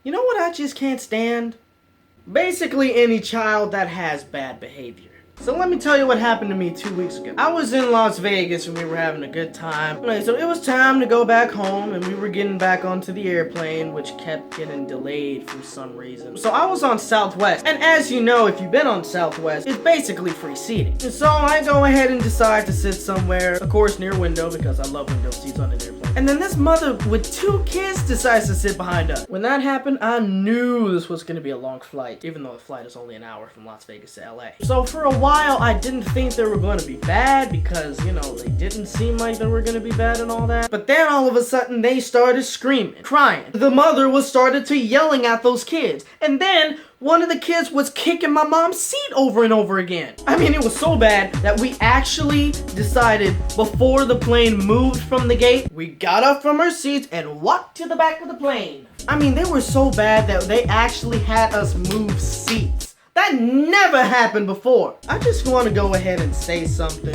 You know what I just can't stand? Basically any child that has bad behavior. So let me tell you what happened to me 2 weeks ago. I was in Las Vegas and we were having a good time. So it was time to go back home and we were getting back onto the airplane, which kept getting delayed for some reason. So I was on Southwest, and as you know, if you've been on Southwest, it's basically free seating. And so I go ahead and decide to sit somewhere, of course near a window, because I love window seats on an airplane. And then this mother with 2 kids decides to sit behind us. When that happened, I knew this was gonna be a long flight, even though the flight is only an hour from Las Vegas to LA. So for a while, I didn't think they were going to be bad because, you know, they didn't seem like they were going to be bad and all that. But then all of a sudden, they started screaming, crying. The mother was started to yelling at those kids. And then one of the kids was kicking my mom's seat over and over again. I mean, it was so bad that we actually decided before the plane moved from the gate, we got up from our seats and walked to the back of the plane. I mean, they were so bad that they actually had us move seats. That never happened before. I just want to go ahead and say something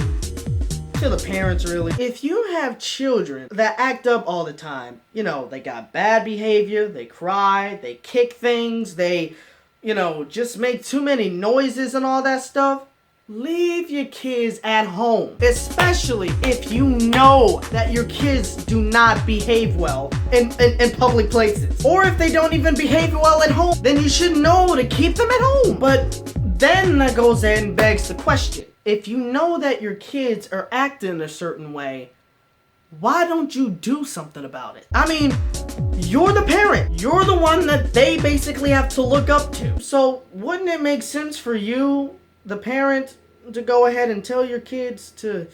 to the parents, really. If you have children that act up all the time, you know, they got bad behavior, they cry, they kick things, they, you know, just make too many noises and all that stuff, leave your kids at home. Especially if you know that your kids do not behave well in public places. Or if they don't even behave well at home, then you should know to keep them at home. But then that goes and begs the question. If you know that your kids are acting a certain way, why don't you do something about it? I mean, you're the parent. You're the one that they basically have to look up to. So wouldn't it make sense for you, the parent, to go ahead and tell your kids to,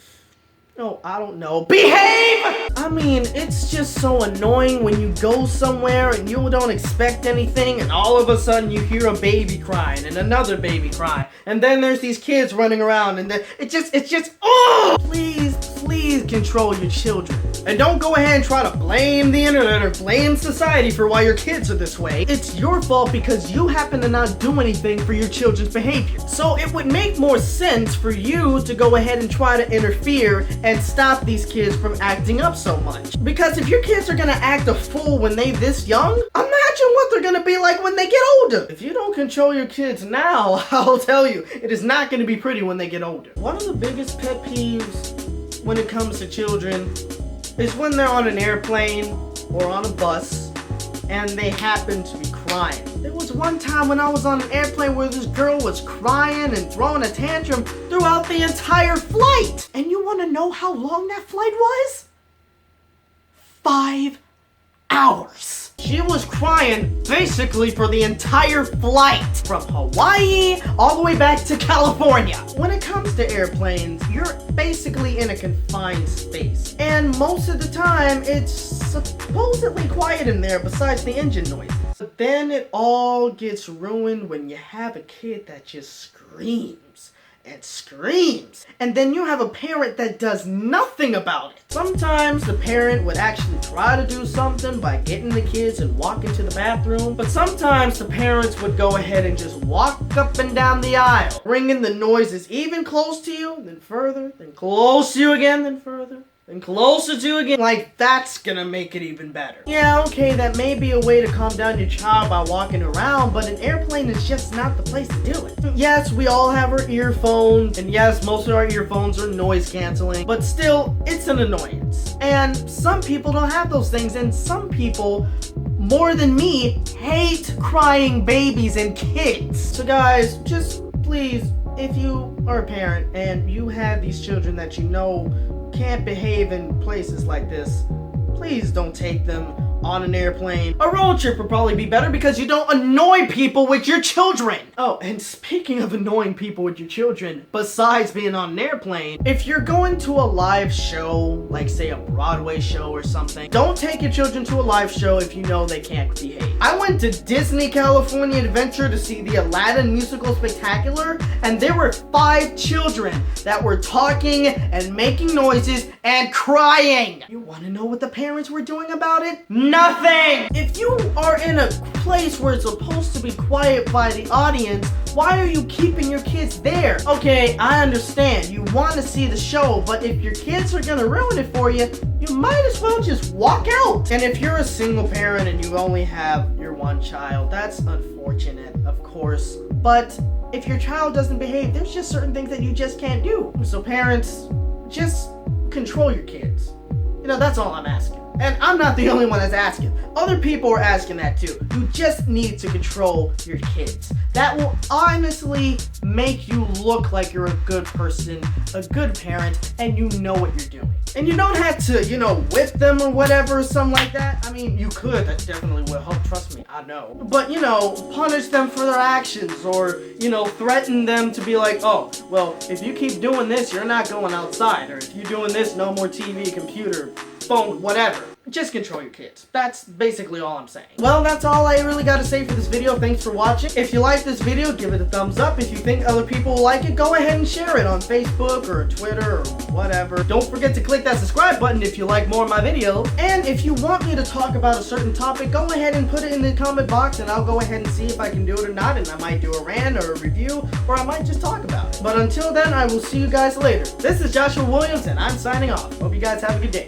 oh, I don't know, behave? I mean, it's just so annoying when you go somewhere and you don't expect anything and all of a sudden you hear a baby crying and another baby crying and then there's these kids running around and then it's just, oh! Please control your children. And don't go ahead and try to blame the internet or blame society for why your kids are this way. It's your fault because you happen to not do anything for your children's behavior. So it would make more sense for you to go ahead and try to interfere and stop these kids from acting up so much. Because if your kids are gonna act a fool when they this young, imagine what they're gonna be like when they get older. If you don't control your kids now, I'll tell you, it is not gonna be pretty when they get older. One of the biggest pet peeves when it comes to children is when they're on an airplane or on a bus and they happen to be crying. There was one time when I was on an airplane where this girl was crying and throwing a tantrum throughout the entire flight. And you want to know how long that flight was? 5 hours. She was crying basically for the entire flight from Hawaii all the way back to California. When it comes to airplanes, you're basically in a confined space. And most of the time, it's supposedly quiet in there besides the engine noise. But then it all gets ruined when you have a kid that just screams and screams. And then you have a parent that does nothing about it. Sometimes the parent would actually try to do something by getting the kids and walking to the bathroom. But sometimes the parents would go ahead and just walk up and down the aisle, bringing the noises even close to you, then further, then close to you again, then further, then closer to you again. Like, that's gonna make it even better. Yeah, okay, that may be a way to calm down your child by walking around, but an airplane is just not the place to do it. Yes, we all have our earphones, and yes, most of our earphones are noise canceling, but still, it's an annoyance. And some people don't have those things, and some people, more than me, hate crying babies and kids. So guys, just please, if you are a parent and you have these children that you know can't behave in places like this, please don't take them on an airplane. A road trip would probably be better because you don't annoy people with your children. Oh, and speaking of annoying people with your children, besides being on an airplane, if you're going to a live show, like say a Broadway show or something, don't take your children to a live show if you know they can't behave. I went to Disney California Adventure to see the Aladdin Musical Spectacular, and there were 5 children that were talking and making noises and crying. You want to know what the parents were doing about it? Nothing! If you are in a place where it's supposed to be quiet by the audience, Why are you keeping your kids there? Okay, I understand. You want to see the show, but if your kids are gonna ruin it for you, you might as well just walk out. And if you're a single parent and you only have your one child, that's unfortunate, of course. But if your child doesn't behave, there's just certain things that you just can't do. So parents, just control your kids. You know, that's all I'm asking. And I'm not the only one that's asking. Other people are asking that too. You just need to control your kids. That will honestly make you look like you're a good person, a good parent, and you know what you're doing. And you don't have to, whip them or whatever, or something like that. I mean, you could. That definitely will help. Trust me, I know. But, punish them for their actions or, threaten them to be like, oh, well, if you keep doing this, you're not going outside. Or if you're doing this, no more TV, computer, phone, whatever. Just control your kids. That's basically all I'm saying. Well, that's all I really got to say for this video. Thanks for watching. If you like this video, give it a thumbs up. If you think other people will like it, go ahead and share it on Facebook or Twitter or whatever. Don't forget to click that subscribe button if you like more of my videos. And if you want me to talk about a certain topic, go ahead and put it in the comment box and I'll go ahead and see if I can do it or not. And I might do a rant or a review, or I might just talk about it. But until then, I will see you guys later. This is Joshua Williams and I'm signing off. Hope you guys have a good day.